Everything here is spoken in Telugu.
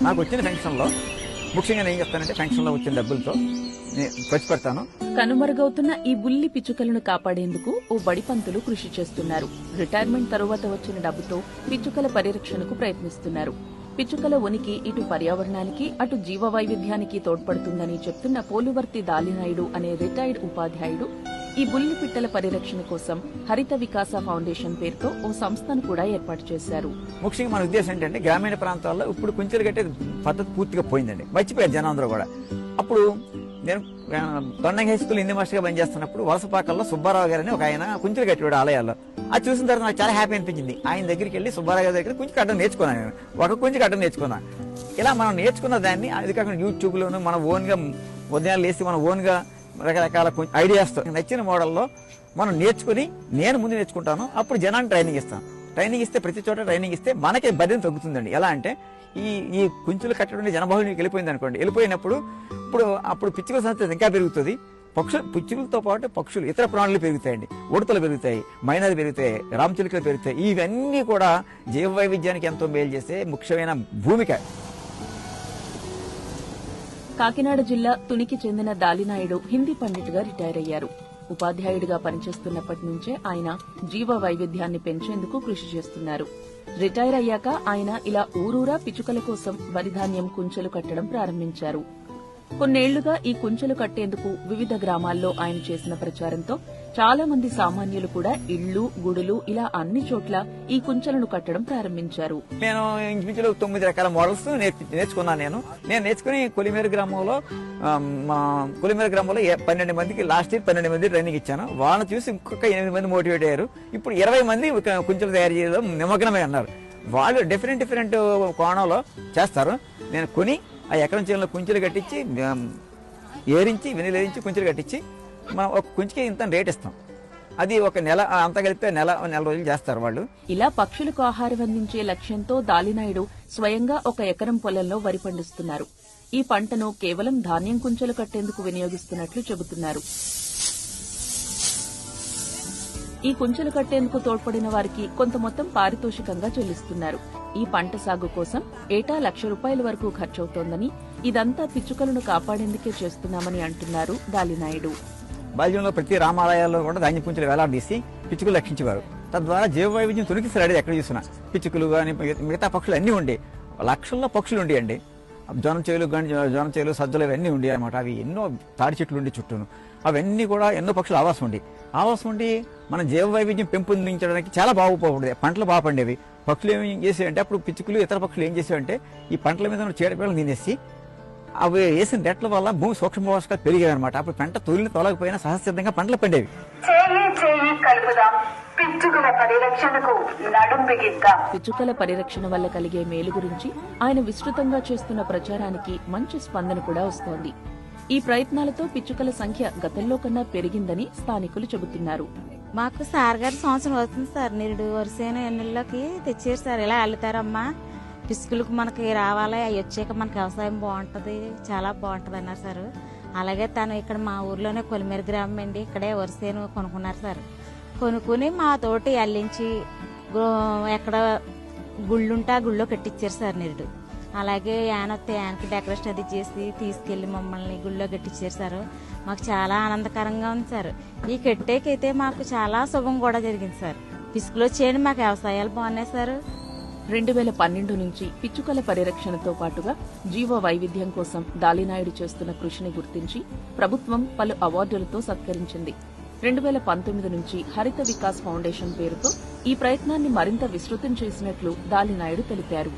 నాకు వచ్చిన పెన్షన్లో ముఖ్యంగా నేను చెప్తానంటే పెన్షన్లో వచ్చిన డబ్బులతో ఖర్చు పెడతాను. కనుమరుగవుతున్న ఈ బుల్లి పిచ్చుకలను కాపాడేందుకు ఓ బడిపంతులు కృషి చేస్తున్నారు. రిటైర్మెంట్ తరువాత వచ్చిన డబ్బుతో పిచ్చుకల పరిరక్షణకు ప్రయత్నిస్తున్నారు. పిచ్చుకల ఉనికి ఇటు పర్యావరణానికి అటు జీవ వైవిధ్యానికి తోడ్పడుతుందని చెప్తున్న పోలువర్తి దాలినాయుడు అనే రిటైర్డ్ ఉపాధ్యాయుడు ఈ బుల్లి పిట్టల పరిరక్షణ కోసం హరిత వికాస ఫౌండేషన్ పేరుతో ఓ సంస్థను కూడా ఏర్పాటు చేశారు. ముఖ్యంగా మన ఉద్దేశం ఏంటంటే గ్రామీణ ప్రాంతాల్లో ఇప్పుడు కుంచెలు కట్టే పద్ధతి పూర్తిగా పోయిందండి, మర్చిపోయారు జనాందరూ కూడా. అప్పుడు నేను దొండంగ హై స్కూల్ హిందీ మాస్టర్గా పనిచేస్తున్నప్పుడు వలసపాకల్లో సుబ్బారావు గారని ఒక ఆయన కుంచెలు కట్టేవాడు ఆలయాల్లో. అది చూసిన తర్వాత నాకు చాలా హ్యాపీ అనిపించింది. ఆయన దగ్గరికి వెళ్ళి సుబ్బారావు గారి దగ్గర కుంచె కట్టడం నేర్చుకున్నాను. నేను ఒక కుంచె కట్టడం నేర్చుకున్నాను. ఇలా మనం నేర్చుకున్న దాన్ని అది కాకుండా యూట్యూబ్లోను మనం ఓన్గా ఉదయాలు వేసి మనం ఓన్గా రకరకాల ఐడియాస్తో నచ్చిన మోడల్లో మనం నేర్చుకుని నేను ముందు నేర్చుకుంటాను. అప్పుడు జనాన్ని ట్రైనింగ్ ఇస్తాను. ట్రైనింగ్ ఇస్తే ప్రతి చోట ట్రైనింగ్ ఇస్తే మనకే బర్డెన్ తగ్గుతుందండి. ఎలా అంటే ఈ కుంచులు కట్టడం జనబహుళకి వెళ్ళిపోయింది అనుకోండి. వెళ్ళిపోయినప్పుడు అప్పుడు పిచ్చుకల సంతతి ఇంకా పెరుగుతుంది. పిచ్చుకలతో పాటు పక్షులు ఇతర ప్రాణులు పెరుగుతాయండి. ఉడతలు పెరుగుతాయి, మైనాలు పెరుగుతాయి, రామచిలుకలు పెరుగుతాయి. ఇవన్నీ కూడా జీవ వైవిధ్యానికి ఎంతో మేలు చేసే ముఖ్యమైన భూమిక. కాకినాడ జిల్లా తునికి చెందిన దాలినాయుడు హిందీ పండిట్గా రిటైర్ అయ్యారు. ఉపాధ్యాయుడిగా పనిచేస్తున్నప్పటి నుంచే ఆయన జీవ వైవిధ్యాన్ని పెంచేందుకు కృషి చేస్తున్నారు. రిటైర్ అయ్యాక ఆయన ఇలా ఊరూరా పిచ్చుకల కోసం వరిధాన్యం కుంచెలు కట్టడం ప్రారంభించారు. కొన్నేళ్లుగా ఈ కుంచెలు కట్టేందుకు వివిధ గ్రామాల్లో ఆయన చేసిన ప్రచారంతో చాలా మంది సామాన్యులు కూడా ఇళ్లు, గుడులు ఇలా అన్ని చోట్ల ఈ కుంచెలను కట్టడం ప్రారంభించారు. నేను ఇంచుమించులో 9 రకాల మోడల్స్ నేర్చుకున్నాను. నేను నేర్చుకుని కొలిమేరు గ్రామంలో 12 మందికి లాస్ట్ ఇయర్ 12 మంది ట్రైనింగ్ ఇచ్చాను. వాళ్ళని చూసి ఇంకొక 8 మంది మోటివేట్ అయ్యారు. ఇప్పుడు 20 మంది కుంచెలు తయారు చేయడం నిమగ్నమై ఉన్నారు. వాళ్ళు డిఫరెంట్ కోణంలో చేస్తారు. నేను కొని ఆ ఎకరం చేనులో కుంచెలు కట్టించి ఏరించి వెనిలేరించి కుంచెలు కట్టించి మనం ఒక కుంచెకి ఇంత రేట్ ఇస్తాం. అది ఒక నెల అంతా కలిపితే నెల రోజులు చేస్తారు వాళ్ళు. ఇలా పక్షులకు ఆహారం అందించే లక్ష్యంతో దాలినాయుడు స్వయంగా ఒక ఎకరం పొలంలో వరి పండిస్తున్నారు. ఈ పంటను కేవలం ధాన్యం కుంచెలు కట్టేందుకు వినియోగిస్తున్నట్లు చెబుతున్నారు. ఈ కుంచెలు కట్టేందుకు తోడ్పడిన వారికి కొంత మొత్తం పారితోషికంగా చెల్లిస్తున్నారు. ఈ పంట సాగు కోసం ఏటా ₹1,00,000 వరకు ఖర్చవుతోందని, ఇదంతా పిచ్చుకలను కాపాడేందుకే చేస్తున్నామని అంటున్నారు దాలినాయుడు. బాల్యంలో ప్రతి రామాలయాల్లో కూడా ధాన్యం కుంచెలు వేలాడదీసి పిచ్చుకలు రక్షించేవారు. తద్వారా జీవ వైవిధ్యం తొలగిస్తాడు. ఎక్కడ చూసినా పిచ్చుకలు కానీ మిగతా పక్షులు అన్నీ ఉండే, లక్షల్లో పక్షులు ఉండేయండి. జొనచేలు సజ్జలు ఇవన్నీ ఉండే అనమాట. అవి ఎన్నో తాడి చెట్లు ఉండి చుట్టూను అవన్నీ కూడా ఎన్నో పక్షులు ఆవాసం ఉండి మన జీవ వైవిధ్యం పెంపొందించడానికి చాలా బాగుపోకూడదు. పంటలు బాగా పండేవి. పక్షులు ఏమి చేసేవంటే అప్పుడు పిచ్చుకలు ఇతర పక్షులు ఏం చేసేవంటే ఈ పంటల మీద ఉన్న చీడపీడలు తినేసి అవి వేసిన రెట్ల వల్ల భూమి సూక్ష్మ పోషకాలు పెరిగాయి అనమాట. అప్పుడు పంట తొలగకపోయినా సహజసిద్ధంగా పంటలు పండేవి. పిచ్చుకల పరిరక్షణ వల్ల కలిగే మేలు గురించి ఆయన విస్తృతంగా చేస్తున్న ప్రచారానికి మంచి స్పందన కూడా వస్తోంది. ఈ ప్రయత్నాలతో పిచ్చుకల సంఖ్య గతంలో కన్నా పెరిగిందని స్థానికులు చెబుతున్నారు. మాకు సార్ గారు సంవత్సరం అవుతుంది సార్. నిరుడు వరుసైన ఎన్నిళ్ళకి తెచ్చారు సార్. ఇలా వెళ్తారమ్మా, పిచ్చుకలకు మనకి రావాలి, అవి వచ్చాక మనకి వ్యవసాయం బాగుంటది, చాలా బాగుంటది అన్నారు సార్. అలాగే తను ఇక్కడ మా ఊర్లోనే కొలిమేరు గ్రామం అండి, ఇక్కడే వరుసైన కొనుక్కున్నారు సార్. కొనుక్కుని మా తోటి అల్లించి ఎక్కడ గుళ్ళుంటే ఆ గుళ్ళో కట్టించారు సార్ నిరుడు. అలాగే యానొస్తే యానకి డెకరేషన్ అది చేసి తీసుకెళ్లి మమ్మల్ని గుళ్ళో కట్టించారు సార్. మాకు చాలా ఆనందకరంగా ఉంది సార్. ఈ కట్టేకైతే మాకు చాలా శుభం కూడా జరిగింది సార్. పిచ్చుకలు వచ్చేయండి, మాకు వ్యవసాయాలు బాగున్నాయి సార్. 2012 నుంచి పిచ్చుకల పరిరక్షణతో పాటుగా జీవ వైవిధ్యం కోసం దాలినాయుడు చేస్తున్న కృషిని గుర్తించి ప్రభుత్వం పలు అవార్డులతో సత్కరించింది. 2019 నుంచి హరిత వికాస్ ఫౌండేషన్ పేరుతో ఈ ప్రయత్నాన్ని మరింత విస్తృతం చేసినట్లు దాలినాయుడు తెలిపారు.